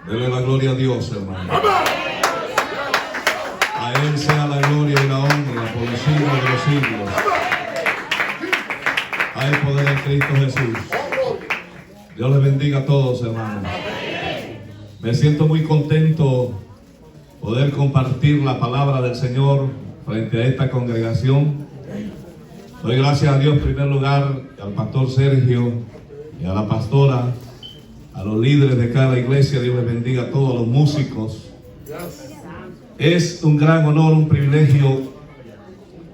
Dele la gloria a Dios, hermano. A Él sea la gloria y la honra por los siglos de los siglos. Hay poder en Cristo Jesús. Dios les bendiga a todos, hermanos. Me siento muy contento poder compartir la palabra del Señor frente a esta congregación. Doy gracias a Dios en primer lugar, al pastor Sergio y a la pastora, a los líderes de cada iglesia. Dios les bendiga a todos los músicos. Es un gran honor, un privilegio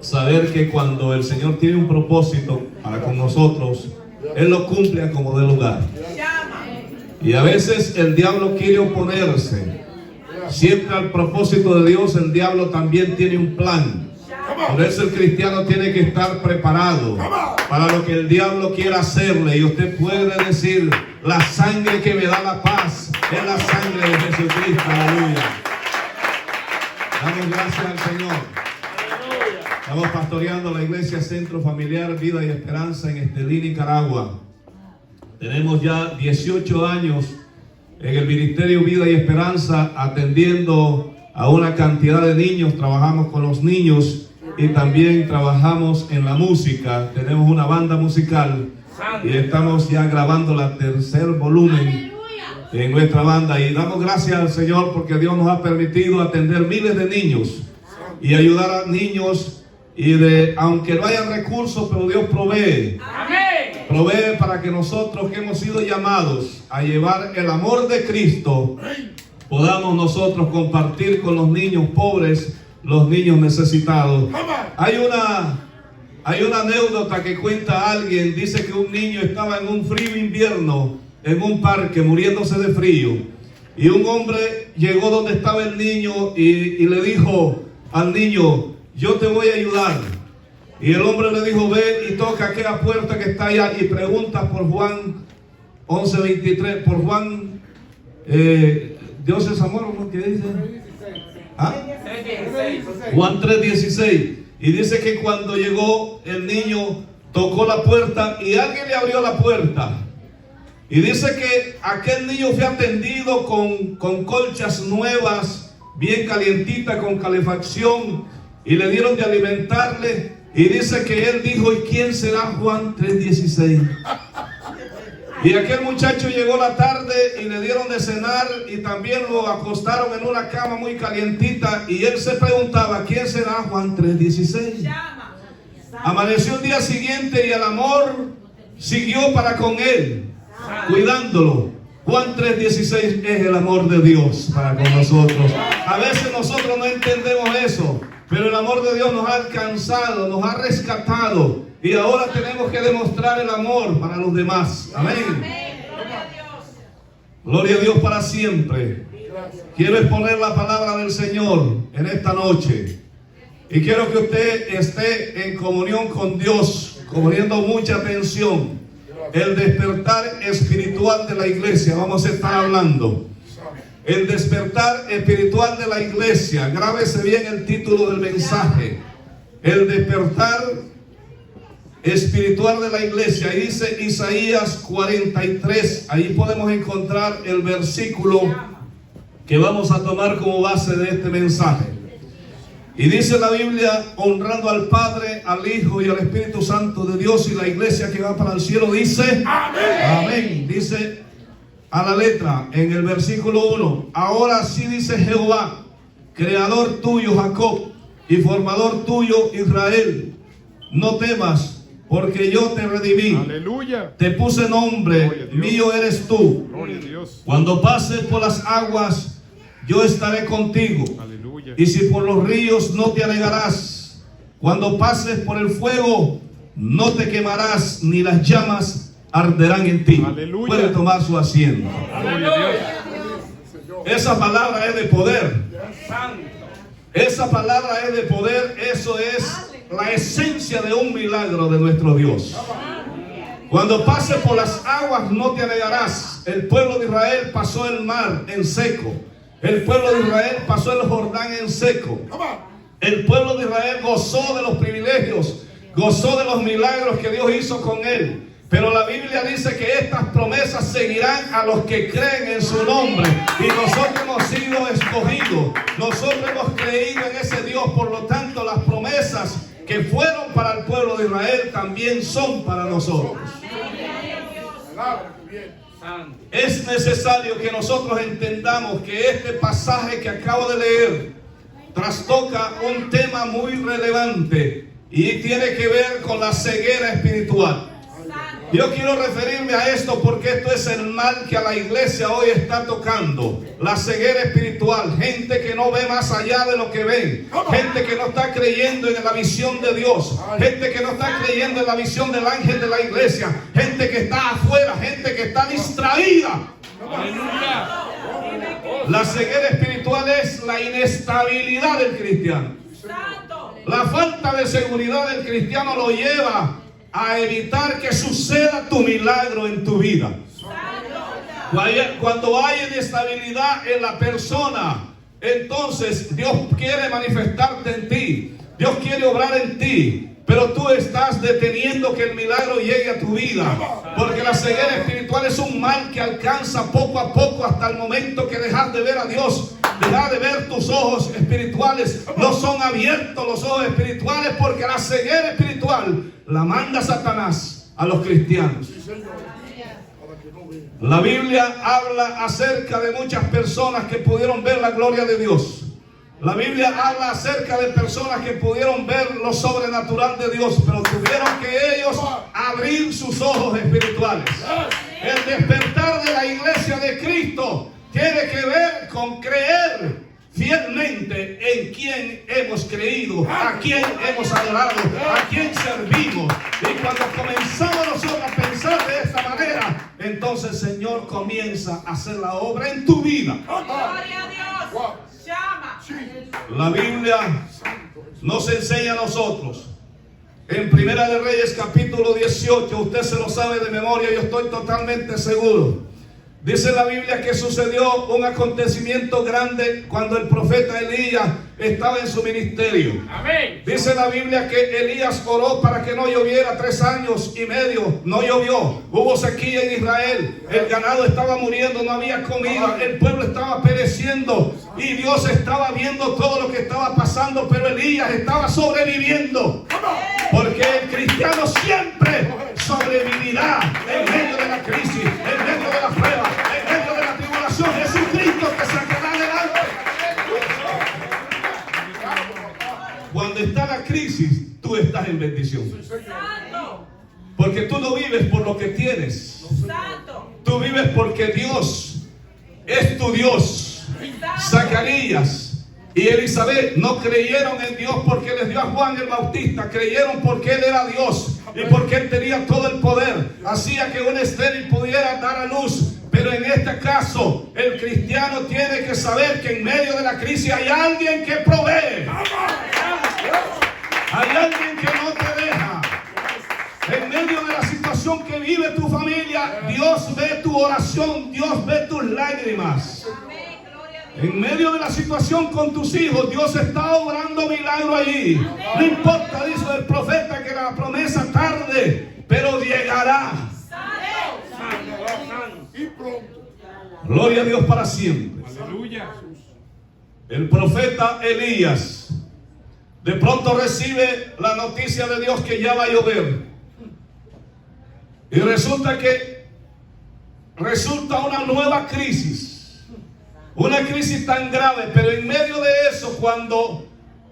saber que cuando el Señor tiene un propósito para con nosotros, Él lo cumple a como dé lugar. Y a veces el diablo quiere oponerse. Siempre al propósito de Dios el diablo también tiene un plan. Por eso el cristiano tiene que estar preparado para lo que el diablo quiera hacerle. Y usted puede decir: la sangre que me da la paz es la sangre de Jesucristo. Aleluya. Damos gracias al Señor. Estamos pastoreando la iglesia Centro Familiar Vida y Esperanza en Estelí, Nicaragua. Tenemos ya 18 años en el Ministerio Vida y Esperanza atendiendo a una cantidad de niños. Trabajamos con los niños y también trabajamos en la música. Tenemos una banda musical y estamos ya grabando la tercer volumen en nuestra banda. Y damos gracias al Señor porque Dios nos ha permitido atender miles de niños y ayudar a niños. Y aunque no hayan recursos, pero Dios provee. Amén. Provee para que nosotros que hemos sido llamados a llevar el amor de Cristo, podamos nosotros compartir con los niños pobres, los niños necesitados. Hay una anécdota que cuenta alguien. Dice que un niño estaba en un frío invierno en un parque muriéndose de frío. Y un hombre llegó donde estaba el niño y le dijo al niño: yo te voy a ayudar. Y el hombre le dijo: ve y toca aquella puerta que está allá y pregunta por Juan 11:23, por Juan, Dios es amor, ¿no? ¿Qué dice? ¿Ah? Juan 3:16. Y dice que cuando llegó el niño, tocó la puerta y alguien le abrió la puerta. Y dice que aquel niño fue atendido con colchas nuevas, bien calientitas, con calefacción, y le dieron de alimentarle. Y dice que él dijo: ¿y quién será Juan 3:16? Y aquel muchacho llegó la tarde y le dieron de cenar y también lo acostaron en una cama muy calientita. Y él se preguntaba: ¿quién será Juan 3:16? Amaneció el día siguiente y el amor siguió para con él, cuidándolo. Juan 3:16 es el amor de Dios para con nosotros. A veces nosotros no entendemos eso, pero el amor de Dios nos ha alcanzado, nos ha rescatado, y ahora tenemos que demostrar el amor para los demás. Amén. Gloria a Dios. Gloria a Dios para siempre. Quiero exponer la palabra del Señor en esta noche. Y quiero que usted esté en comunión con Dios, poniendo mucha atención. El despertar espiritual de la iglesia, vamos a estar hablando. El despertar espiritual de la iglesia. Grábese bien el título del mensaje: el despertar espiritual de la iglesia. Ahí dice Isaías 43. Ahí podemos encontrar el versículo que vamos a tomar como base de este mensaje. Y dice la Biblia: honrando al Padre, al Hijo y al Espíritu Santo de Dios. Y la iglesia que va para el cielo dice: amén. Amén. Dice a la letra en el versículo 1: ahora sí dice Jehová, creador tuyo Jacob y formador tuyo Israel, no temas, porque yo te redimí. Aleluya. Te puse nombre, mío eres tú. Gloria a Dios. Cuando pases por las aguas, yo estaré contigo. Aleluya. Y si por los ríos, no te anegarás. Cuando pases por el fuego, no te quemarás, ni las llamas arderán en ti. Aleluya. Puede tomar su asiento. Aleluya. Esa palabra es de poder. Esa palabra es de poder. Eso es la esencia de un milagro de nuestro Dios. Cuando pases por las aguas, no te anegarás. El pueblo de Israel pasó el mar en seco. El pueblo de Israel pasó el Jordán en seco. El pueblo de Israel gozó de los privilegios, gozó de los milagros que Dios hizo con él. Pero la Biblia dice que estas promesas seguirán a los que creen en su nombre. Y nosotros hemos sido escogidos. Nosotros hemos creído en ese Dios. Por lo tanto, las promesas que fueron para el pueblo de Israel también son para nosotros. Es necesario que nosotros entendamos que este pasaje que acabo de leer trastoca un tema muy relevante y tiene que ver con la ceguera espiritual. Yo quiero referirme a esto porque esto es el mal que a la iglesia hoy está tocando. La ceguera espiritual. Gente que no ve más allá de lo que ven. Gente que no está creyendo en la visión de Dios. Gente que no está creyendo en la visión del ángel de la iglesia. Gente que está afuera. Gente que está distraída. La ceguera espiritual es la inestabilidad del cristiano. La falta de seguridad del cristiano lo lleva a evitar que suceda tu milagro en tu vida. Cuando hay inestabilidad en la persona, entonces Dios quiere manifestarte en ti. Dios quiere obrar en ti. Pero tú estás deteniendo que el milagro llegue a tu vida. Porque la ceguera espiritual es un mal que alcanza poco a poco hasta el momento que dejas de ver a Dios. Dejas de ver tus ojos espirituales. No son abiertos los ojos espirituales porque la ceguera espiritual la manda Satanás a los cristianos. La Biblia habla acerca de muchas personas que pudieron ver la gloria de Dios. La Biblia habla acerca de personas que pudieron ver lo sobrenatural de Dios, pero tuvieron que ellos abrir sus ojos espirituales. El despertar de la iglesia de Cristo tiene que ver con creer fielmente en quién hemos creído, a quién hemos adorado, a quién servimos. Y cuando comenzamos nosotros a pensar de esta manera, entonces el Señor comienza a hacer la obra en tu vida. Gloria a Dios. La Biblia nos enseña a nosotros en Primera de Reyes capítulo 18, usted se lo sabe de memoria, yo estoy totalmente seguro. Dice la Biblia que sucedió un acontecimiento grande cuando el profeta Elías estaba en su ministerio. Amén. Dice la Biblia que Elías oró para que no lloviera 3 años y medio. No llovió. Hubo sequía en Israel. El ganado estaba muriendo, no había comida. El pueblo estaba pereciendo. Y Dios estaba viendo todo lo que estaba pasando. Pero Elías estaba sobreviviendo. Porque el cristiano siempre sobrevivirá en medio de la crisis, en medio de la prueba, en medio de la tribulación. Jesucristo te sacará adelante. Cuando está la crisis, tú estás en bendición. Porque tú no vives por lo que tienes. Tú vives porque Dios es tu Dios. Zacarías y Elizabeth no creyeron en Dios porque les dio a Juan el Bautista. Creyeron porque Él era Dios y porque Él tenía todo el poder. Hacía que un estéril pudiera dar a luz. Pero en este caso, el cristiano tiene que saber que en medio de la crisis hay alguien que provee. Hay alguien que no te deja. En medio de la situación que vive tu familia, Dios ve tu oración, Dios ve tus lágrimas. En medio de la situación con tus hijos, Dios está obrando milagro allí. No importa, dice el profeta, que la promesa tarde, pero llegará. Gloria a Dios para siempre. Aleluya. El profeta Elías de pronto recibe la noticia de Dios que ya va a llover. Y resulta una nueva crisis. Una crisis tan grave, pero en medio de eso, cuando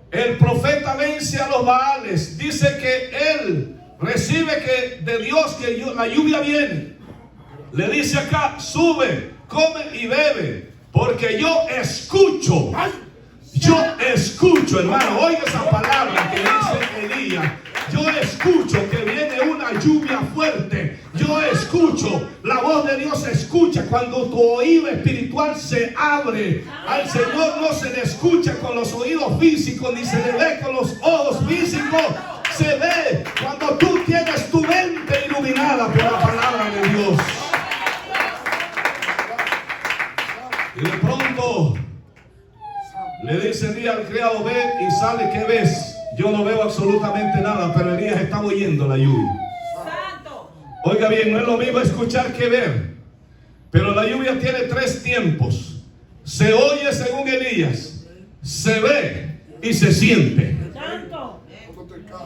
el profeta vence a los Baales, dice que él recibe que de Dios que la lluvia viene. Le dice acá, sube, come y bebe, porque yo escucho, hermano, oiga esa palabra que dice Elías. Yo escucho que viene una lluvia fuerte. Yo escucho, la voz de Dios se escucha cuando tu oído espiritual se abre. Al Señor no se le escucha con los oídos físicos, ni se le ve con los ojos físicos. Se ve cuando tú tienes tu mente iluminada por la palabra de Dios. Y de pronto le dice Elías al criado, ve y sale, ¿qué ves? Yo no veo absolutamente nada, pero Elías estaba oyendo la lluvia. Oiga bien, no es lo mismo escuchar que ver. Pero la lluvia tiene 3 tiempos. Se oye según Elías, se ve y se siente.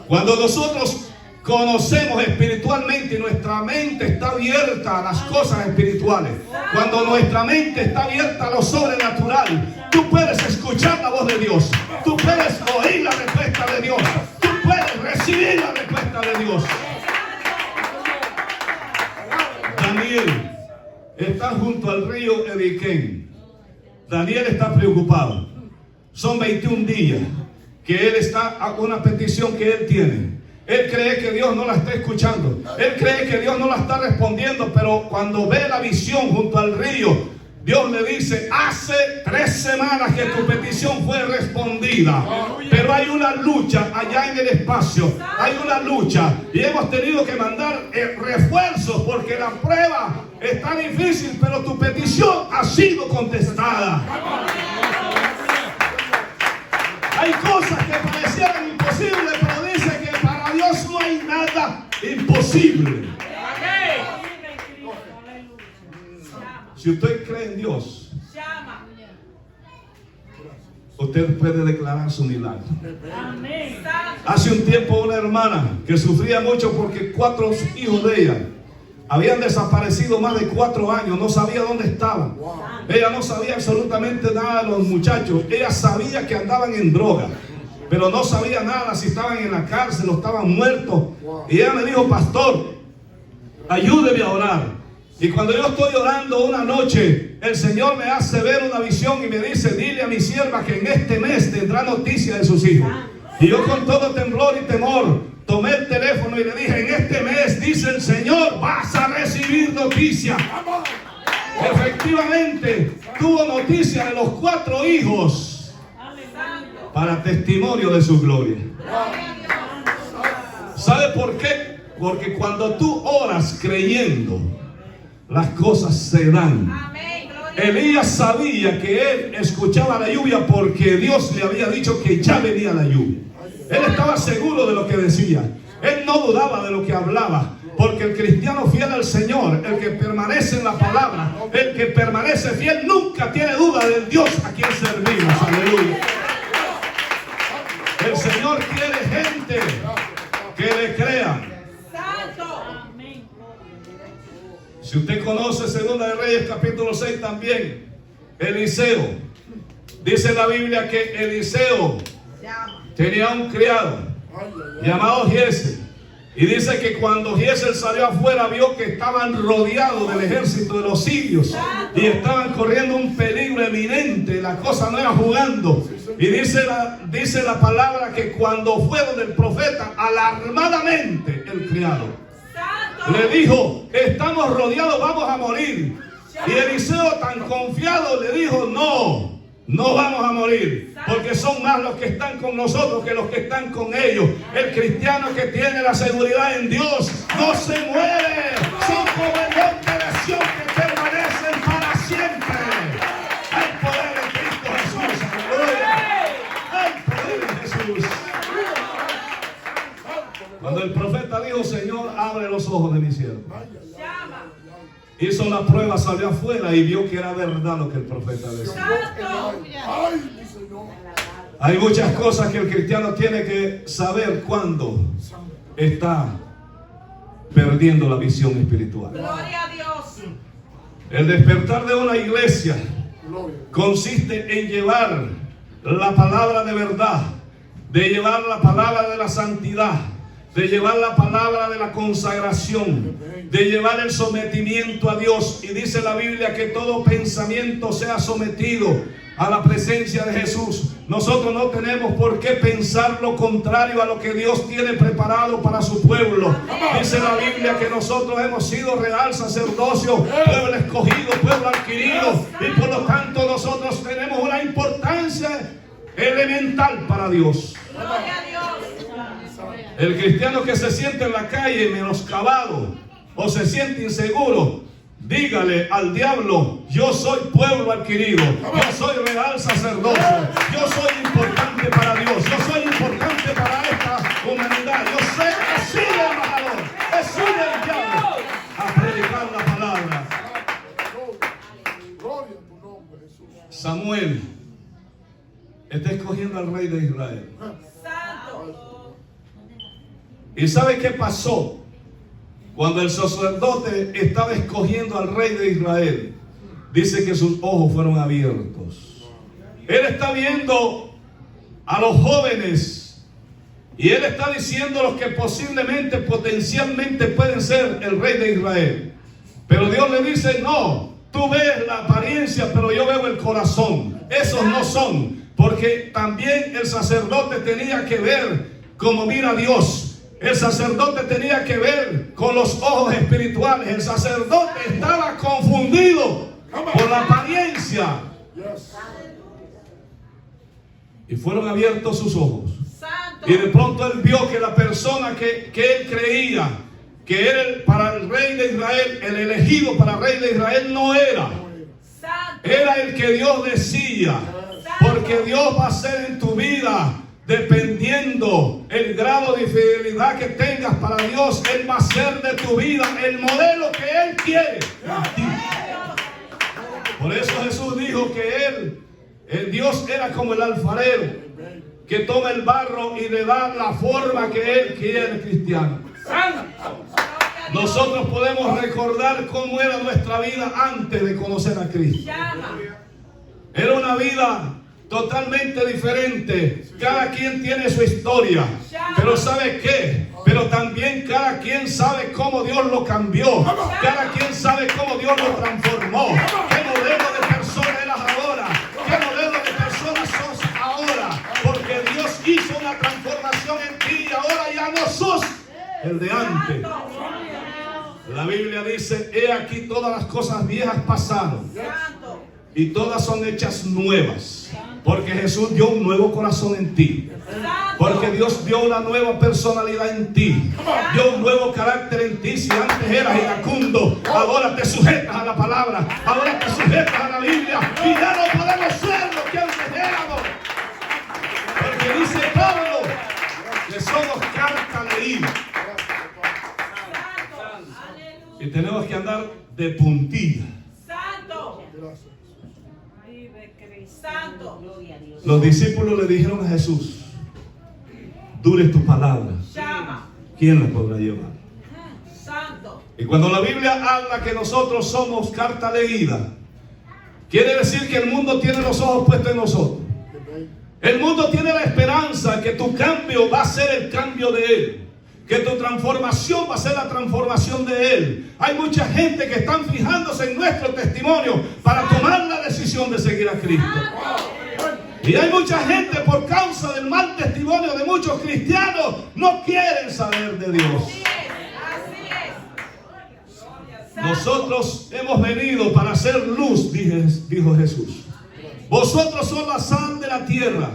Cuando nosotros conocemos espiritualmente y nuestra mente está abierta a las cosas espirituales, cuando nuestra mente está abierta a lo sobrenatural, tú puedes escuchar la voz de Dios, tú puedes oír la respuesta de Dios, tú puedes recibir la respuesta de Dios. Daniel está junto al río Ediquén. Daniel está preocupado. Son 21 días que él está a una petición que él tiene. Él cree que Dios no la está escuchando. Él cree que Dios no la está respondiendo. Pero cuando ve la visión junto al río, Dios le dice: hace 3 semanas que tu petición fue respondida. Pero hay una lucha allá en el espacio. Hay una lucha. Y hemos tenido que mandar refuerzos porque la prueba está difícil. Pero tu petición ha sido contestada. Hay cosas que parecieran imposibles, pero dice que para Dios no hay nada imposible. Si usted cree en Dios, usted puede declarar su milagro. Hace un tiempo una hermana que sufría mucho porque 4 hijos de ella habían desaparecido más de 4 años, no sabía dónde estaban. Ella no sabía absolutamente nada de los muchachos. Ella sabía que andaban en droga, pero no sabía nada si estaban en la cárcel o estaban muertos. Y ella me dijo: pastor, ayúdeme a orar. Y cuando yo estoy orando una noche, el Señor me hace ver una visión y me dice: dile a mi sierva que en este mes tendrá noticia de sus hijos. Y yo, con todo temblor y temor, tomé el teléfono y le dije: en este mes, dice el Señor, vas a recibir noticia. Efectivamente, tuvo noticia de los 4 hijos para testimonio de su gloria. ¿Sabe por qué? Porque cuando tú oras creyendo, las cosas se dan. Elías sabía que él escuchaba la lluvia porque Dios le había dicho que ya venía la lluvia. Él estaba seguro de lo que decía. Él no dudaba de lo que hablaba. Porque el cristiano fiel al Señor, el que permanece en la palabra, el que permanece fiel, nunca tiene duda del Dios a quien servimos. Aleluya. El Señor quiere gente que le crea. Si usted conoce 2 de Reyes capítulo 6 también, Eliseo, dice la Biblia que Eliseo tenía un criado llamado Giese. Y dice que cuando Giese salió afuera, vio que estaban rodeados del ejército de los sirios y estaban corriendo un peligro eminente. La cosa no era jugando. Y dice la palabra que cuando fue donde el profeta, alarmadamente el criado le dijo: estamos rodeados, vamos a morir. Y Eliseo, tan confiado, le dijo: no vamos a morir, porque son más los que están con nosotros que los que están con ellos. El cristiano que tiene la seguridad en Dios no se muere. Son como el monte de Sión que permanecen para siempre. Hay poder en Cristo Jesús. Hay poder en Jesús. Cuando el profeta dijo: Señor, abre los ojos de mi siervo, hizo la prueba, salió afuera y vio que era verdad lo que el profeta decía. Hay muchas cosas que el cristiano tiene que saber cuando está perdiendo la visión espiritual. Gloria a Dios. El despertar de una iglesia consiste en llevar la palabra de verdad, de llevar la palabra de la santidad, de llevar la palabra de la consagración, de llevar el sometimiento a Dios. Y dice la Biblia que todo pensamiento sea sometido a la presencia de Jesús. Nosotros no tenemos por qué pensar lo contrario a lo que Dios tiene preparado para su pueblo. Dice la Biblia que nosotros hemos sido real sacerdocio, pueblo escogido, pueblo adquirido, y por lo tanto nosotros tenemos una importancia elemental para Dios. Gloria a Dios. El cristiano que se siente en la calle menoscabado o se siente inseguro, dígale al diablo: yo soy pueblo adquirido, yo soy real sacerdocio, yo soy importante para Dios, yo soy importante para esta humanidad, yo sé que soy el embajador, es suyo el diablo. Samuel está escogiendo al rey de Israel. Santo. ¿Y sabe qué pasó? Cuando el sacerdote estaba escogiendo al rey de Israel, dice que sus ojos fueron abiertos. Él está viendo a los jóvenes y él está diciendo los que posiblemente, potencialmente pueden ser el rey de Israel. Pero Dios le dice, no, tú ves la apariencia, pero yo veo el corazón. Esos no son, porque también el sacerdote tenía que ver como mira Dios. El sacerdote tenía que ver con los ojos espirituales. El sacerdote estaba confundido por la apariencia. Y fueron abiertos sus ojos. Y de pronto él vio que la persona que él creía que era para el rey de Israel, el elegido para el rey de Israel, no era. Era el que Dios decía. Porque Dios va a hacer en tu vida, dependiendo el grado de fidelidad que tengas para Dios, Él va a hacer de tu vida el modelo que Él quiere. Por eso Jesús dijo que el Dios era como el alfarero, que toma el barro y le da la forma que Él quiere, cristiano. Nosotros podemos recordar cómo era nuestra vida antes de conocer a Cristo. Era una vida totalmente diferente. Cada quien tiene su historia. Pero ¿sabe qué? Pero también cada quien sabe cómo Dios lo cambió. Cada quien sabe cómo Dios lo transformó. ¿Qué modelo de persona eras ahora? ¿Qué modelo de persona sos ahora? Porque Dios hizo una transformación en ti y ahora ya no sos el de antes. La Biblia dice, he aquí todas las cosas viejas pasaron y todas son hechas nuevas. Porque Jesús dio un nuevo corazón en ti. Porque Dios dio una nueva personalidad en ti. Dio un nuevo carácter en ti. Si antes eras iracundo, ahora te sujetas a la palabra. Ahora te sujetas a la Biblia. Y ya no podemos ser lo que antes éramos. Porque dice Pablo que somos carta leída. Y tenemos que andar de puntilla. Santo. Los discípulos le dijeron a Jesús, dure tu palabra. ¿Quién la podrá llevar? Santo. Y cuando la Biblia habla que nosotros somos carta leída, quiere decir que el mundo tiene los ojos puestos en nosotros. El mundo tiene la esperanza que tu cambio va a ser el cambio de Él. Que tu transformación va a ser la transformación de Él. Hay mucha gente que están fijándose en nuestro testimonio para tomar la decisión de seguir a Cristo. Y hay mucha gente, por causa del mal testimonio de muchos cristianos, no quieren saber de Dios. Nosotros hemos venido para hacer luz, dijo Jesús. Vosotros sois la sal de la tierra.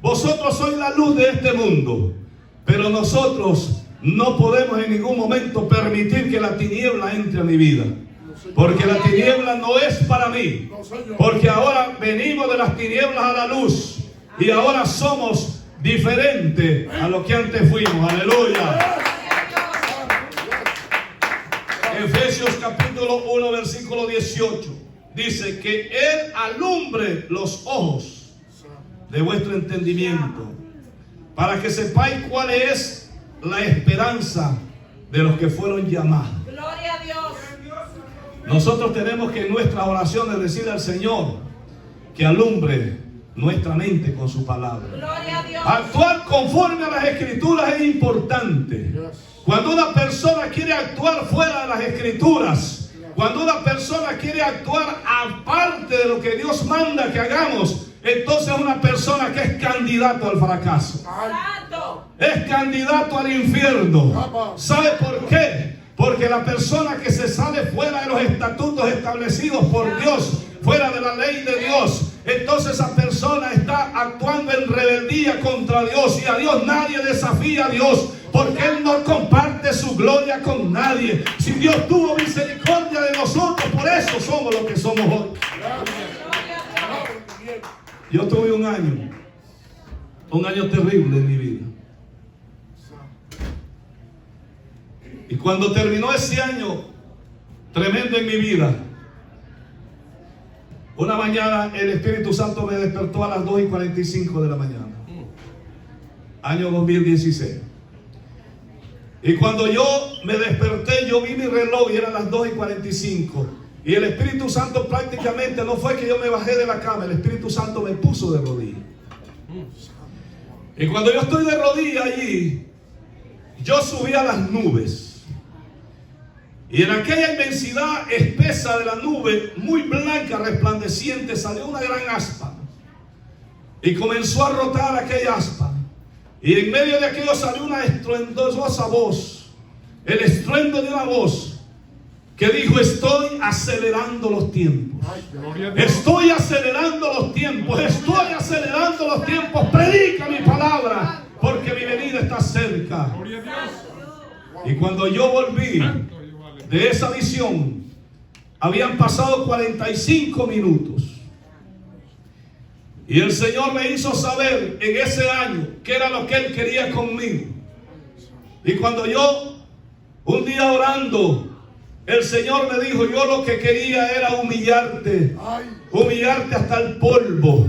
Vosotros sois la luz de este mundo. Pero nosotros no podemos en ningún momento permitir que la tiniebla entre a mi vida. Porque la tiniebla no es para mí. Porque ahora venimos de las tinieblas a la luz. Y ahora somos diferentes a lo que antes fuimos. Aleluya. Efesios capítulo 1 versículo 18. Dice que Él alumbre los ojos de vuestro entendimiento, para que sepáis cuál es la esperanza de los que fueron llamados. Gloria a Dios. Nosotros tenemos que en nuestras oraciones decirle al Señor que alumbre nuestra mente con su palabra. Gloria a Dios. Actuar conforme a las Escrituras es importante. Cuando una persona quiere actuar fuera de las Escrituras, cuando una persona quiere actuar aparte de lo que Dios manda que hagamos, entonces es una persona que es candidato al fracaso. Es candidato al infierno. ¿Sabe por qué? Porque la persona que se sale fuera de los estatutos establecidos por Dios, fuera de la ley de Dios, entonces esa persona está actuando en rebeldía contra Dios. Y a Dios nadie desafía a Dios, porque Él no comparte su gloria con nadie. Si Dios tuvo misericordia de nosotros, por eso somos lo que somos hoy. Yo tuve un año terrible en mi vida. Y cuando terminó ese año tremendo en mi vida, Una mañana el Espíritu Santo me despertó a las 2:45 de la mañana. Año 2016. Y cuando yo me desperté, yo vi mi reloj y eran las 2:45. Y el Espíritu Santo prácticamente no fue que yo me bajé de la cama, el Espíritu Santo me puso de rodillas. Y cuando yo estoy de rodillas allí, yo subí a las nubes. Y en aquella inmensidad espesa de la nube, muy blanca, resplandeciente, salió una gran aspa. Y comenzó a rotar aquella aspa. Y en medio de aquello salió una estruendosa voz. El estruendo de una voz que dijo: estoy acelerando los tiempos. Estoy acelerando los tiempos. Estoy acelerando los tiempos. Predica mi palabra, porque mi venida está cerca. Y cuando yo volví de esa visión, habían pasado 45 minutos. Y el Señor me hizo saber en ese año qué era lo que Él quería conmigo. Y cuando yo, un día orando, el Señor me dijo: yo lo que quería era humillarte hasta el polvo,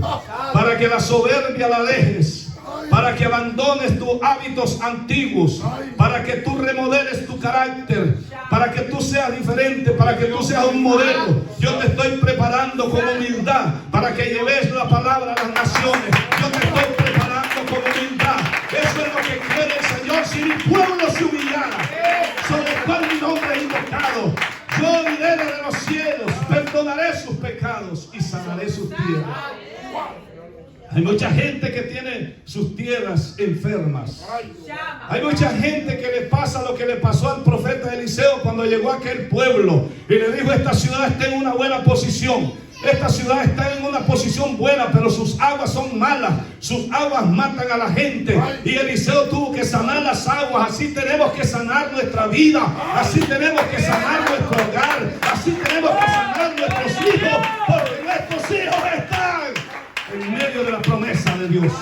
para que la soberbia la dejes, para que abandones tus hábitos antiguos, para que tú remodeles tu carácter, para que tú seas diferente, para que tú seas un modelo. Yo te estoy preparando con humildad para que lleves la palabra a las naciones. Yo te estoy preparando con humildad. Eso es lo que quiere el Señor. Si mi pueblo se humillara, sobre el cual mi nombre es invocado, yo iré desde los cielos, perdonaré sus pecados y sanaré sus tierras. Hay mucha gente que tiene sus tierras enfermas. Hay mucha gente que le pasa lo que le pasó al profeta Eliseo cuando llegó a aquel pueblo y le dijo: esta ciudad está en una buena posición. Esta ciudad está en una posición buena, pero sus aguas son malas. Sus aguas matan a la gente. Y Eliseo tuvo que sanar las aguas. Así tenemos que sanar nuestra vida. Así tenemos que sanar nuestro hogar. Así tenemos que sanar nuestros hijos, porque nuestros hijos están en medio de la promesa de Dios.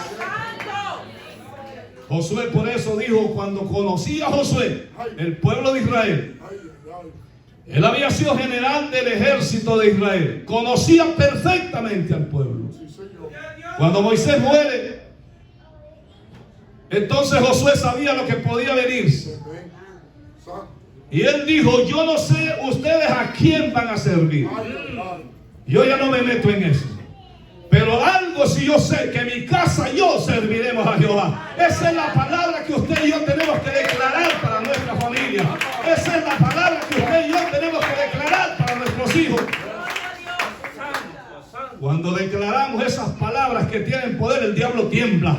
Josué por eso dijo, cuando conocí a Josué, el pueblo de Israel, él había sido general del ejército de Israel, conocía perfectamente al pueblo. Cuando Moisés muere, entonces Josué sabía lo que podía venirse. Y él dijo: yo no sé ustedes a quién van a servir. Yo ya no me meto en eso. Pero algo sí yo sé, que en mi casa yo serviremos a Jehová. Esa es la palabra que usted y yo tenemos que declarar para nuestra familia. Esa es la palabra que usted y yo tenemos que declarar para nuestros hijos. Cuando declaramos esas palabras que tienen poder, el diablo tiembla.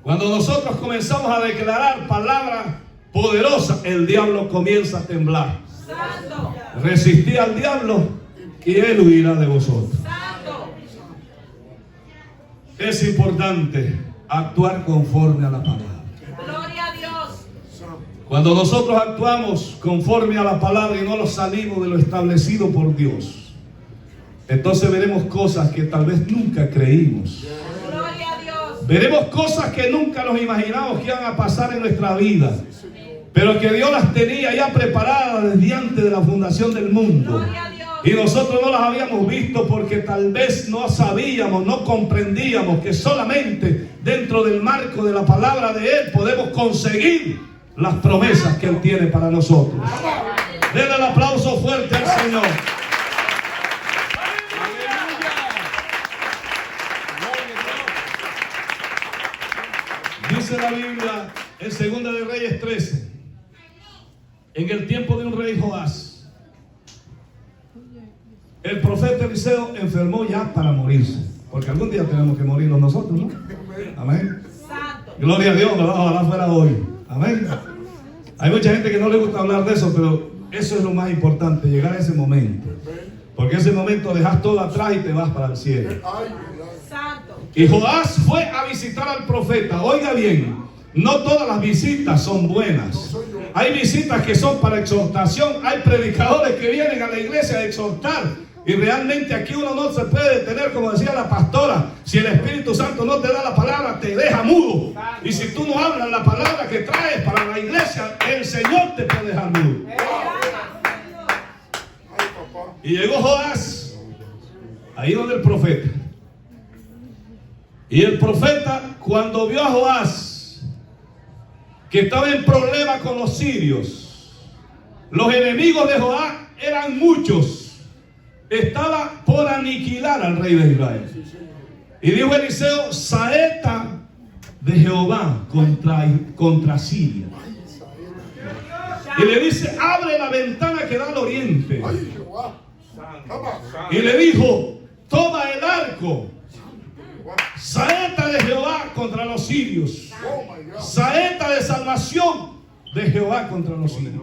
Cuando nosotros comenzamos a declarar palabras poderosas, el diablo comienza a temblar. Resistid al diablo y él huirá de vosotros. Es importante actuar conforme a la palabra. Gloria a Dios. Cuando nosotros actuamos conforme a la palabra y no nos salimos de lo establecido por Dios, entonces veremos cosas que tal vez nunca creímos. Gloria a Dios. Veremos cosas que nunca nos imaginamos que iban a pasar en nuestra vida, pero que Dios las tenía ya preparadas desde antes de la fundación del mundo. Gloria a Dios. Y nosotros no las habíamos visto porque tal vez no sabíamos, no comprendíamos que solamente dentro del marco de la palabra de Él podemos conseguir las promesas que Él tiene para nosotros. Denle el aplauso fuerte al Señor. Dice la Biblia en 2 de Reyes 13, en el tiempo de un rey Joás, el profeta Eliseo enfermó ya para morirse, porque algún día tenemos que morirnos nosotros, ¿no? Amén. Gloria a Dios, ¿verdad? Ojalá fuera hoy. Amén. Hay mucha gente que no le gusta hablar de eso, pero eso es lo más importante, llegar a ese momento. Porque ese momento dejas todo atrás y te vas para el cielo. Y Joás fue a visitar al profeta. Oiga bien, no todas las visitas son buenas. Hay visitas que son para exhortación. Hay predicadores que vienen a la iglesia a exhortar. Y realmente aquí uno no se puede detener, como decía la pastora. Si el Espíritu Santo no te da la palabra, te deja mudo. Y si tú no hablas la palabra que traes para la iglesia, el Señor te puede dejar mudo. Y llegó Joás ahí donde el profeta. Y el profeta, cuando vio a Joás, que estaba en problema con los sirios, los enemigos de Joás eran muchos, estaba por aniquilar al rey de Israel. Y dijo Eliseo: saeta de Jehová contra Siria. Y le dice: abre la ventana que da al oriente. Y le dijo: toma el arco. Saeta de Jehová contra los sirios. Saeta de salvación de Jehová contra los sirios.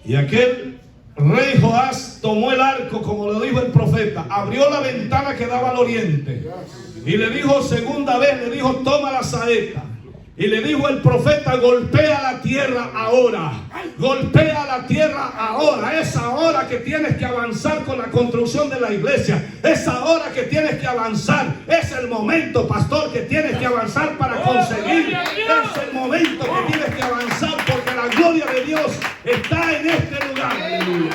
Y aquel rey Joás tomó el arco, como lo dijo el profeta, abrió la ventana que daba al oriente, y le dijo segunda vez, le dijo: toma la saeta. Y le dijo el profeta: golpea la tierra ahora. Golpea la tierra ahora. Es ahora que tienes que avanzar con la construcción de la iglesia. Es ahora que tienes que avanzar. Es el momento, pastor, que tienes que avanzar para conseguir. Es el momento que tienes que avanzar, porque la gloria de Dios está en este lugar. Aleluya.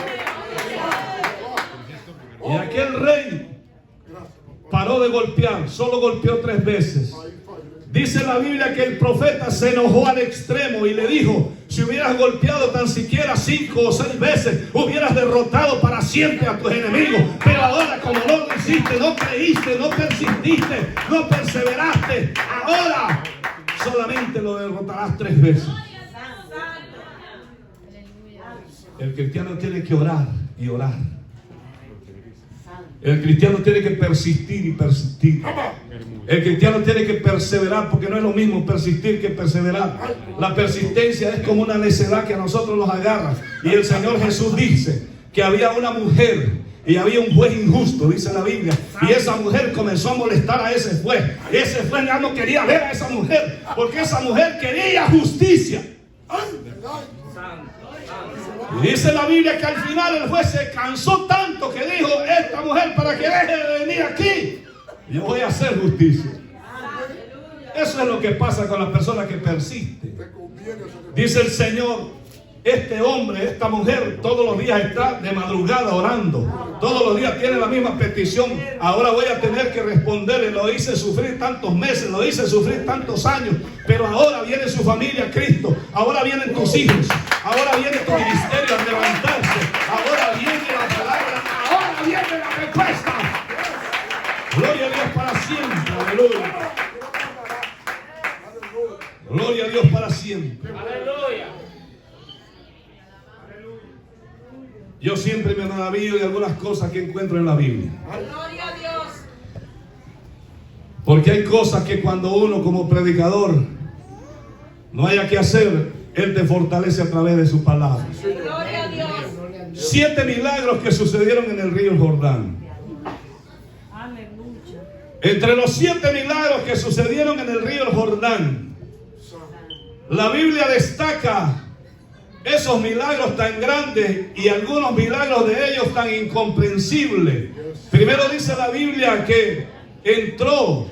Y aquel rey paró de golpear. Solo golpeó 3 veces. Dice la Biblia que el profeta se enojó al extremo y le dijo: si hubieras golpeado tan siquiera 5 o 6 veces, hubieras derrotado para siempre a tus enemigos. Pero ahora, como no lo hiciste, no creíste, no persististe, no perseveraste, ahora solamente lo derrotarás 3 veces. El cristiano tiene que orar y orar. El cristiano tiene que persistir y persistir. El cristiano tiene que perseverar, porque no es lo mismo persistir que perseverar. La persistencia es como una necedad que a nosotros nos agarra. Y el Señor Jesús dice que había una mujer y había un juez injusto, dice la Biblia. Y esa mujer comenzó a molestar a ese juez. Ese juez ya no quería ver a esa mujer, porque esa mujer quería justicia. Y dice la Biblia que al final el juez se cansó tanto que dijo: esta mujer, para que deje de venir aquí, yo voy a hacer justicia. Eso es lo que pasa con las personas que persisten. Dice el Señor: este hombre, esta mujer, todos los días está de madrugada orando. Todos los días tiene la misma petición. Ahora voy a tener que responderle. Lo hice sufrir tantos meses, lo hice sufrir tantos años, pero ahora viene su familia a Cristo. Ahora vienen tus hijos. Ahora viene tu ministerio a levantarse. Ahora viene la palabra. Ahora viene la respuesta. Gloria a Dios para siempre. Aleluya. Gloria a Dios para siempre. Aleluya. Yo siempre me maravillo de algunas cosas que encuentro en la Biblia. Gloria a Dios. Porque hay cosas que cuando uno como predicador no haya que hacer, Él te fortalece a través de su palabra. Gloria a Dios. 7 milagros que sucedieron en el río Jordán. Aleluya. Entre los 7 milagros que sucedieron en el río Jordán, la Biblia destaca esos milagros tan grandes y algunos milagros de ellos tan incomprensibles. Primero dice la Biblia que entró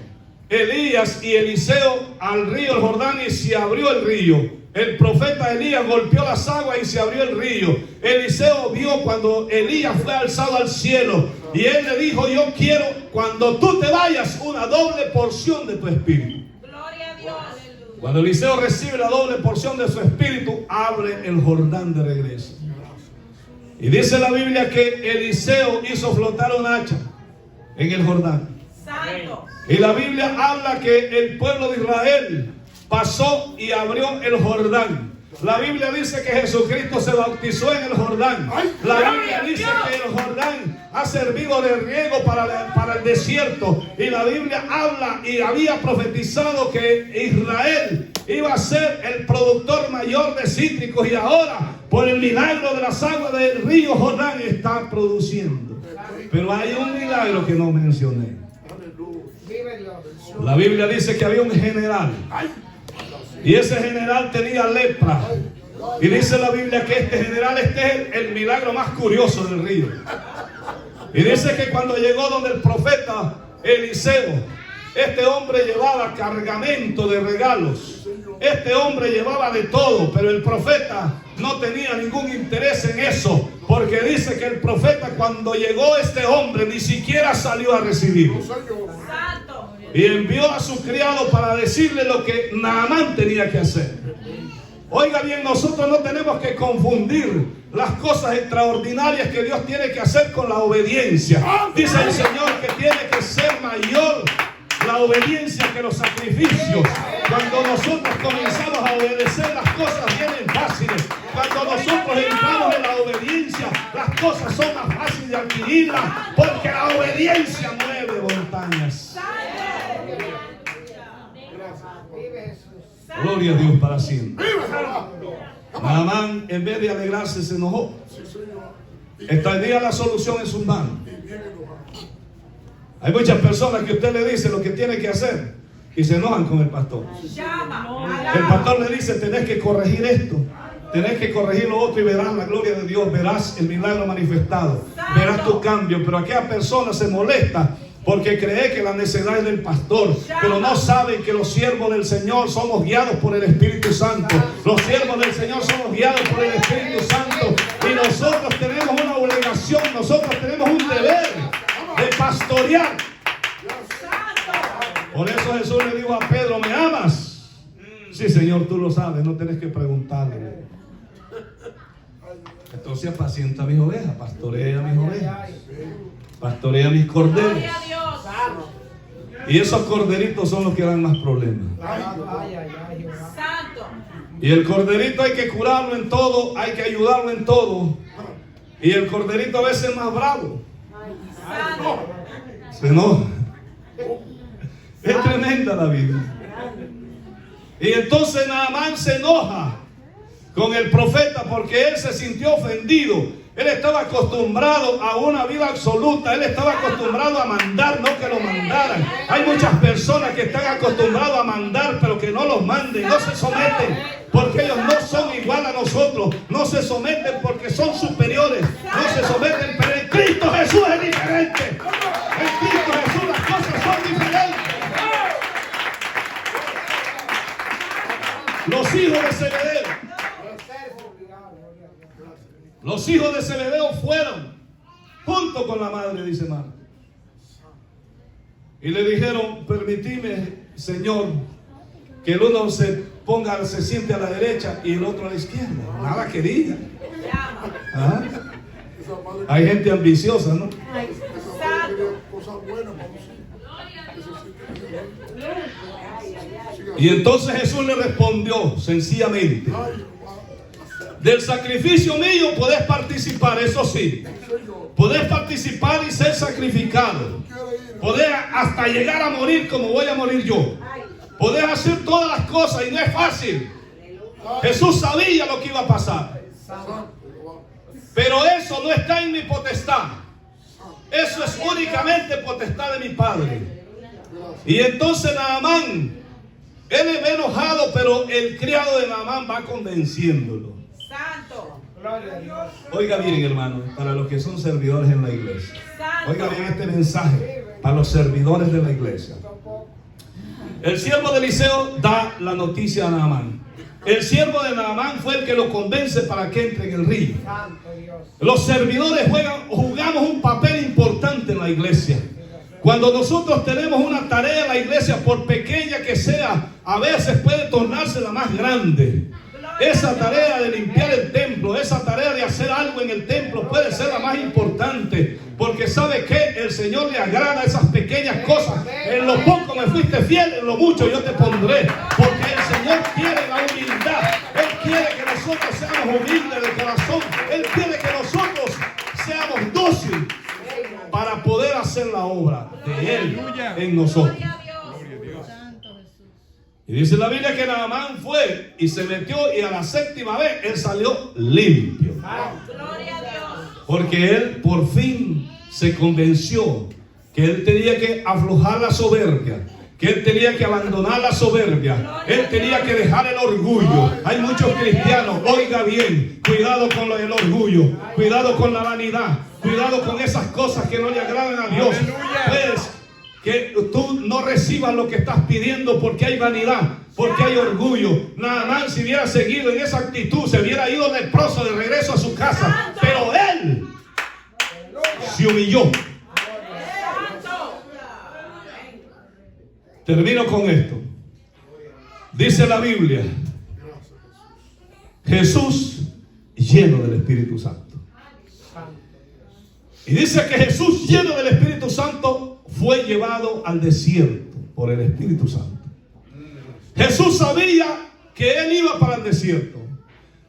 Elías y Eliseo al río Jordán y se abrió el río. El profeta Elías golpeó las aguas y se abrió el río. Eliseo vio cuando Elías fue alzado al cielo y él le dijo: yo quiero, cuando tú te vayas, una doble porción de tu espíritu. Gloria a Dios. Cuando Eliseo recibe la doble porción de su espíritu, abre el Jordán de regreso. Y dice la Biblia que Eliseo hizo flotar un hacha en el Jordán. Santo. Y la Biblia habla que el pueblo de Israel pasó y abrió el Jordán. La Biblia dice que Jesucristo se bautizó en el Jordán. La Biblia dice que el Jordán ha servido de riego para el desierto. Y la Biblia habla y había profetizado que Israel iba a ser el productor mayor de cítricos. Y ahora, por el milagro de las aguas del río Jordán, está produciendo. Pero hay un milagro que no mencioné. La Biblia dice que había un general. Y ese general tenía lepra. Y dice la Biblia que este general, este es el milagro más curioso del río. Y dice que cuando llegó donde el profeta Eliseo, este hombre llevaba cargamento de regalos. Este hombre llevaba de todo, pero el profeta no tenía ningún interés en eso, porque dice que el profeta, cuando llegó este hombre, ni siquiera salió a recibirlo. Santo. Y envió a su criado para decirle lo que Naamán tenía que hacer. Oiga bien, nosotros no tenemos que confundir las cosas extraordinarias que Dios tiene que hacer con la obediencia. Dice el Señor que tiene que ser mayor la obediencia que los sacrificios. Cuando nosotros comenzamos a obedecer, las cosas vienen fáciles. Cuando nosotros entramos en la obediencia, las cosas son más fáciles de adquirirlas, porque la obediencia mueve montañas. Gloria a Dios para siempre. Naamán, en vez de alegrarse, se enojó. Esta día la solución es un mano. Hay muchas personas que usted le dice lo que tiene que hacer y se enojan con el pastor. El pastor le dice: tenés que corregir esto, tenés que corregir lo otro, y verás la gloria de Dios, verás el milagro manifestado, verás tu cambio. Pero aquella persona se molesta porque cree que la necesidad es del pastor, pero no saben que los siervos del Señor somos guiados por el Espíritu Santo. Los siervos del Señor somos guiados por el Espíritu Santo, y nosotros tenemos una obligación, nosotros tenemos un deber de pastorear. Por eso Jesús le dijo a Pedro: ¿me amas? Sí, Señor, tú lo sabes, no tienes que preguntarle. Entonces apacienta mis ovejas, pastorea mis ovejas, pastorea mis corderos. Y esos corderitos son los que dan más problemas. Santo. Y el corderito hay que curarlo en todo, hay que ayudarlo en todo. Y el corderito a veces es más bravo. Santo. Se enoja. Es tremenda la vida. Y entonces Naamán se enoja con el profeta porque él se sintió ofendido. Él estaba acostumbrado a una vida absoluta. Él estaba acostumbrado a mandar, no que lo mandaran. Hay muchas personas que están acostumbrados a mandar, pero que no los manden, no se someten, porque ellos no son igual a nosotros. No se someten porque son superiores. No se someten, pero en Cristo Jesús es diferente. En Cristo Jesús las cosas son diferentes. Los hijos de Zebedeo. Los hijos de Zebedeo fueron junto con la madre, dice Marcos, y le dijeron: permitime, Señor, que el uno se siente a la derecha y el otro a la izquierda. Nada que diga. ¿Ah? Hay gente ambiciosa, ¿no? Y entonces Jesús le respondió sencillamente: del sacrificio mío podés participar, eso sí. Podés participar y ser sacrificado. Podés hasta llegar a morir como voy a morir yo. Podés hacer todas las cosas, y no es fácil. Jesús sabía lo que iba a pasar. Pero eso no está en mi potestad. Eso es únicamente potestad de mi Padre. Y entonces Naamán, él ve enojado, pero el criado de Naamán va convenciéndolo. Santo. Oiga bien, hermano, para los que son servidores en la iglesia. Oiga bien este mensaje para los servidores de la iglesia. El siervo de Eliseo da la noticia a Naamán. El siervo de Naamán fue el que lo convence para que entre en el río. Los servidores jugamos un papel importante en la iglesia. Cuando nosotros tenemos una tarea en la iglesia, por pequeña que sea, a veces puede tornarse la más grande. Esa tarea de limpiar el templo, esa tarea de hacer algo en el templo puede ser la más importante, porque sabe que el Señor le agrada esas pequeñas cosas. En lo poco me fuiste fiel, en lo mucho yo te pondré, porque el Señor quiere la humildad. Él quiere que nosotros seamos humildes de corazón. Él quiere que nosotros seamos dóciles para poder hacer la obra de Él en nosotros. Y dice la Biblia que Naamán fue y se metió, y a la séptima vez él salió limpio. Gloria a Dios. Porque él por fin se convenció que él tenía que aflojar la soberbia, que él tenía que abandonar la soberbia, él tenía que dejar el orgullo. Hay muchos cristianos, oiga bien, cuidado con el orgullo, cuidado con la vanidad, cuidado con esas cosas que no le agradan a Dios. Pues que tú no recibas lo que estás pidiendo porque hay vanidad. porque hay orgullo. Naamán, si hubiera seguido en esa actitud, se hubiera ido leproso de regreso a su casa. Pero él se humilló. Termino con esto. Dice la Biblia, Jesús lleno del Espíritu Santo. Y dice que Jesús lleno del Espíritu Santo fue llevado al desierto por el Espíritu Santo. Jesús sabía que él iba para el desierto.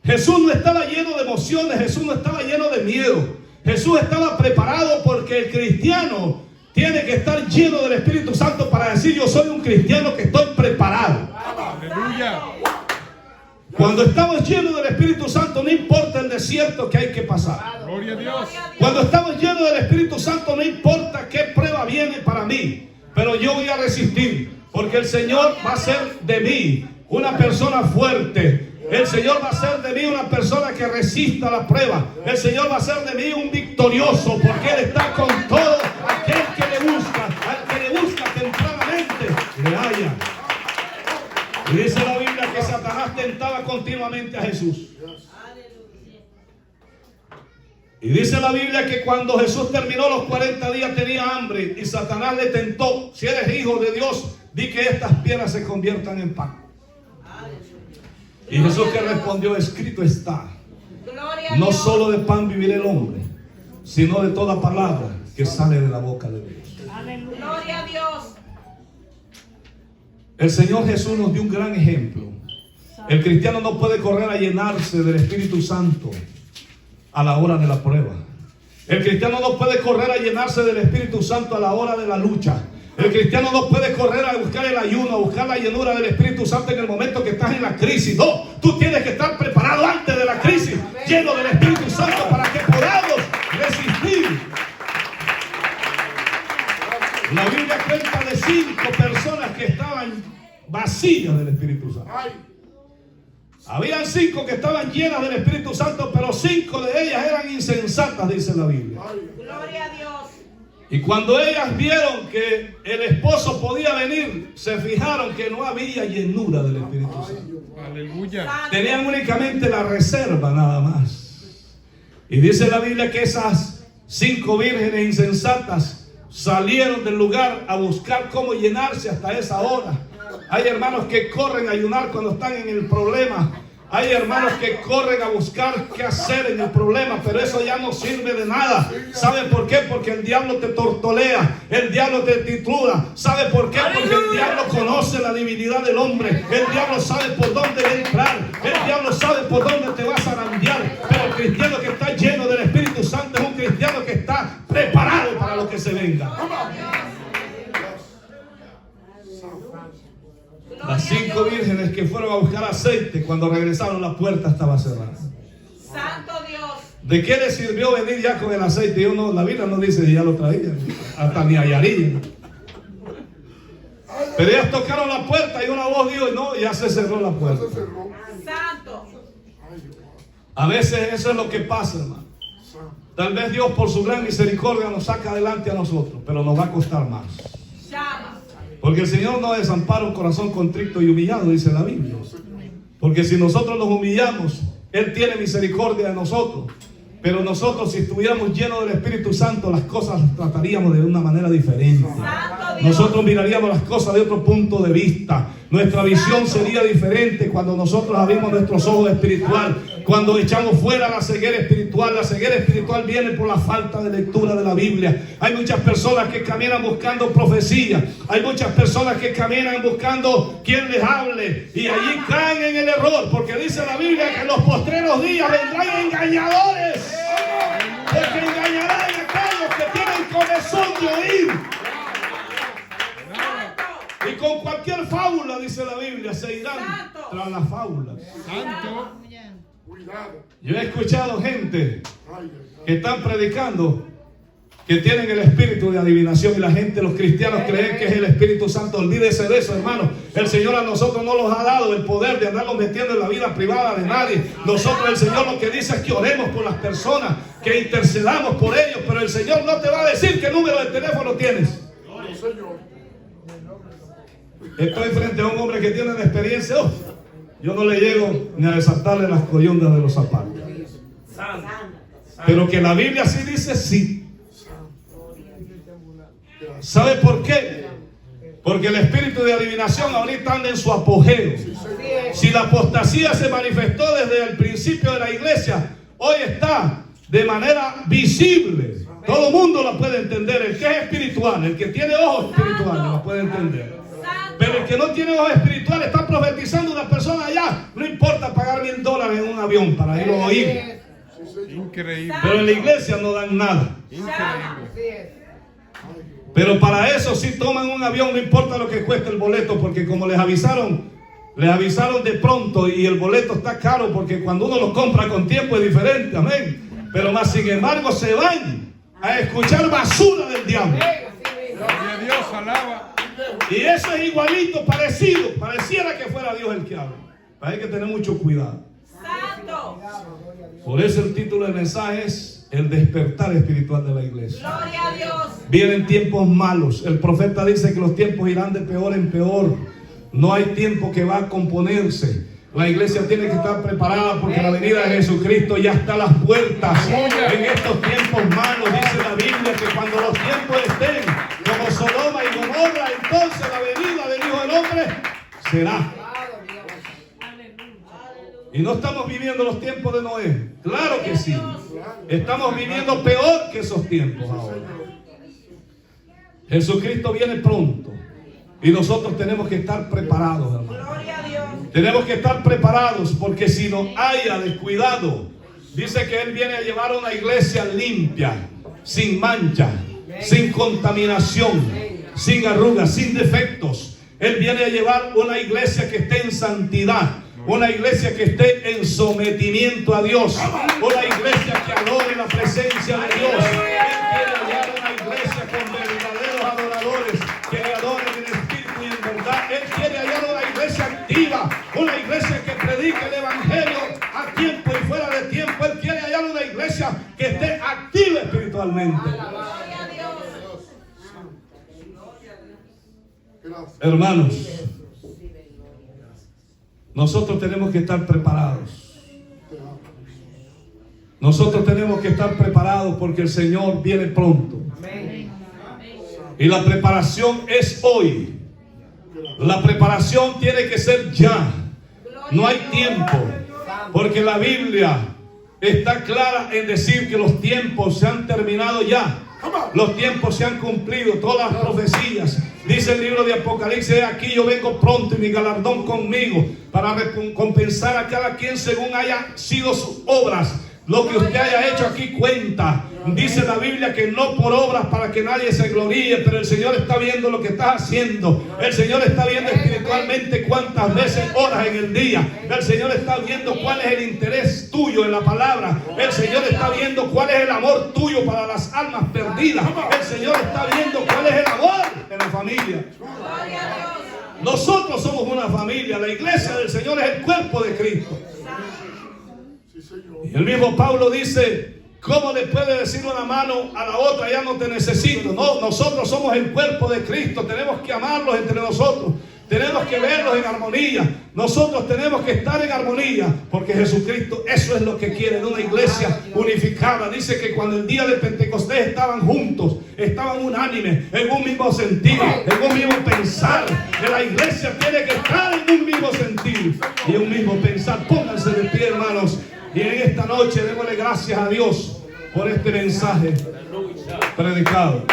Jesús no estaba lleno de emociones, Jesús no estaba lleno de miedo. Jesús estaba preparado, porque el cristiano tiene que estar lleno del Espíritu Santo para decir: yo soy un cristiano que estoy preparado. Aleluya. Cuando estamos llenos del Espíritu Santo, no importa el desierto que hay que pasar. Gloria a Dios. Cuando estamos llenos del Espíritu Santo, no importa qué prueba viene para mí, pero yo voy a resistir, porque el Señor va a hacer de mí una persona fuerte. El Señor va a hacer de mí una persona que resista la prueba. El Señor va a hacer de mí un victorioso, porque Él está con todo aquel que le busca. Al que le busca tempranamente, le halla. Y dice la Biblia que Satanás tentaba continuamente a Jesús. Y dice la Biblia que cuando Jesús terminó los 40 días tenía hambre, y Satanás le tentó: si eres hijo de Dios, di que estas piedras se conviertan en pan. Y Jesús que respondió: escrito está, no solo de pan vivirá el hombre, sino de toda palabra que sale de la boca de Dios. Gloria a Dios. El Señor Jesús nos dio un gran ejemplo. El cristiano no puede correr a llenarse del Espíritu Santo a la hora de la prueba. El cristiano no puede correr a llenarse del Espíritu Santo a la hora de la lucha. El cristiano no puede correr a buscar el ayuno, a buscar la llenura del Espíritu Santo en el momento que estás en la crisis. No, tú tienes que estar preparado antes de la crisis, lleno del Espíritu Santo, para que podamos resistir. La Biblia cuenta de 5 personas que estaban vacías del Espíritu Santo. Habían 5 que estaban llenas del Espíritu Santo, pero 5 de ellas eran insensatas, dice la Biblia. Gloria a Dios. Y cuando ellas vieron que el esposo podía venir, se fijaron que no había llenura del Espíritu Santo. Aleluya. Tenían únicamente la reserva nada más. Y dice la Biblia que esas 5 vírgenes insensatas salieron del lugar a buscar cómo llenarse hasta esa hora. Hay hermanos que corren a ayunar cuando están en el problema. Hay hermanos que corren a buscar qué hacer en el problema, pero eso ya no sirve de nada. ¿Sabe por qué? Porque el diablo te tortolea, el diablo te tritura. ¿Sabe por qué? Porque el diablo conoce la divinidad del hombre. El diablo sabe por dónde va a entrar. El diablo sabe por dónde te vas a zarandear. Pero el cristiano que está lleno del Espíritu Santo es un cristiano que está preparado para lo que se venga. Las 5 vírgenes que fueron a buscar aceite, cuando regresaron la puerta estaba cerrada. Santo Dios. ¿De qué les sirvió venir ya con el aceite? Yo no, la Biblia no dice si ya lo traían, hasta ni hallarían. Pero ellas tocaron la puerta y una voz dijo: no, ya se cerró la puerta. Santo. A veces eso es lo que pasa, hermano. Tal vez Dios por su gran misericordia nos saca adelante a nosotros, pero nos va a costar más. Llama. Porque el Señor no desampara un corazón contrito y humillado, dice la Biblia. Porque si nosotros nos humillamos, Él tiene misericordia de nosotros. Pero nosotros, si estuviéramos llenos del Espíritu Santo, las cosas las trataríamos de una manera diferente. Nosotros miraríamos las cosas de otro punto de vista. Nuestra visión sería diferente cuando nosotros abrimos nuestros ojos espirituales. Cuando echamos fuera la ceguera espiritual. La ceguera espiritual viene por la falta de lectura de la Biblia. Hay muchas personas que caminan buscando profecía. Hay muchas personas que caminan buscando quien les hable, y allí caen en el error, porque dice la Biblia que en los postreros días vendrán engañadores, porque engañarán a aquellos que tienen comezón de oír. Y con cualquier fábula, dice la Biblia, se irán tras las fábulas. Santo. Yo he escuchado gente que están predicando que tienen el espíritu de adivinación, y la gente, los cristianos, creen que es el Espíritu Santo. Olvídese de eso, hermano. El Señor a nosotros no nos ha dado el poder de andarnos metiendo en la vida privada de nadie. Nosotros, el Señor lo que dice es que oremos por las personas, que intercedamos por ellos, pero el Señor no te va a decir qué número de teléfono tienes. estoy frente a un hombre que tiene una experiencia, yo no le llego ni a desatarle las coyundas de los zapatos. Pero que la Biblia sí dice, sí. ¿Sabe por qué? Porque el espíritu de adivinación ahorita anda en su apogeo. Si la apostasía se manifestó desde el principio de la iglesia, hoy está de manera visible. Todo el mundo la puede entender. El que es espiritual, el que tiene ojos espirituales, la puede entender. Pero el que no tiene ojos espirituales está profetizando a una persona allá. No importa pagar $1000 en un avión para irlo a oír. Increíble. Pero en la iglesia no dan nada. Increíble. Pero para eso sí toman un avión, no importa lo que cueste el boleto, porque como les avisaron de pronto y el boleto está caro, porque cuando uno lo compra con tiempo es diferente, amén. Pero más sin embargo se van a escuchar basura del diablo. Gloria a Dios, alaba. Y eso es igualito, parecido, pareciera que fuera Dios el que habla. Hay que tener mucho cuidado. Santo. Por eso el título del mensaje es el despertar espiritual de la iglesia. Gloria a Dios. Vienen tiempos malos. El profeta dice que los tiempos irán de peor en peor. No hay tiempo que va a componerse. La iglesia tiene que estar preparada porque la venida de Jesucristo ya está a las puertas. En estos tiempos malos dice la Biblia que cuando los tiempos estén como Sodoma y Gomorra, entonces la venida del Hijo del Hombre será. Y no estamos viviendo los tiempos de Noé. Claro que sí. Estamos viviendo peor que esos tiempos ahora. Jesucristo viene pronto. Y nosotros tenemos que estar preparados, hermano. Gloria a Dios. Tenemos que estar preparados porque si nos haya descuidado, dice que Él viene a llevar a una iglesia limpia, sin mancha, sin contaminación, sin arrugas, sin defectos. Él viene a llevar una iglesia que esté en santidad. Una iglesia que esté en sometimiento a Dios. Una iglesia que adore la presencia de Dios. Él quiere hallar una iglesia con verdaderos adoradores que le adoren en espíritu y en verdad. Él quiere hallar una iglesia activa. Una iglesia que predique el evangelio a tiempo y fuera de tiempo. Él quiere hallar una iglesia que esté activa espiritualmente. Gloria a Dios. Hermanos, nosotros tenemos que estar preparados. Nosotros tenemos que estar preparados porque el Señor viene pronto. Y la preparación es hoy. La preparación tiene que ser ya. No hay tiempo. Porque la Biblia está clara en decir que los tiempos se han terminado ya. Los tiempos se han cumplido, todas las profecías. Dice el libro de Apocalipsis: aquí yo vengo pronto y mi galardón conmigo, para recompensar a cada quien según haya sido sus obras. Lo que usted haya hecho aquí cuenta. Dice la Biblia que no por obras para que nadie se gloríe, pero el Señor está viendo lo que estás haciendo. El Señor está viendo espiritualmente cuántas veces oras en el día. El Señor está viendo cuál es el interés tuyo en la palabra. El Señor está viendo cuál es el amor tuyo para las almas perdidas. El Señor está viendo cuál es el amor en la familia. Nosotros somos una familia. La iglesia del Señor es el cuerpo de Cristo. Y el mismo Pablo dice: ¿cómo le puede decir una mano a la otra, ya no te necesito? No, nosotros somos el cuerpo de Cristo. Tenemos que amarlos entre nosotros. Tenemos que verlos en armonía. Nosotros tenemos que estar en armonía, porque Jesucristo eso es lo que quiere, de una iglesia unificada. Dice que cuando el día de Pentecostés estaban juntos, estaban unánimes, en un mismo sentido, en un mismo pensar. Que la iglesia tiene que estar en un mismo sentido y en un mismo pensar. Pónganse de pie, hermanos. Y en esta noche démosle gracias a Dios por este mensaje predicado.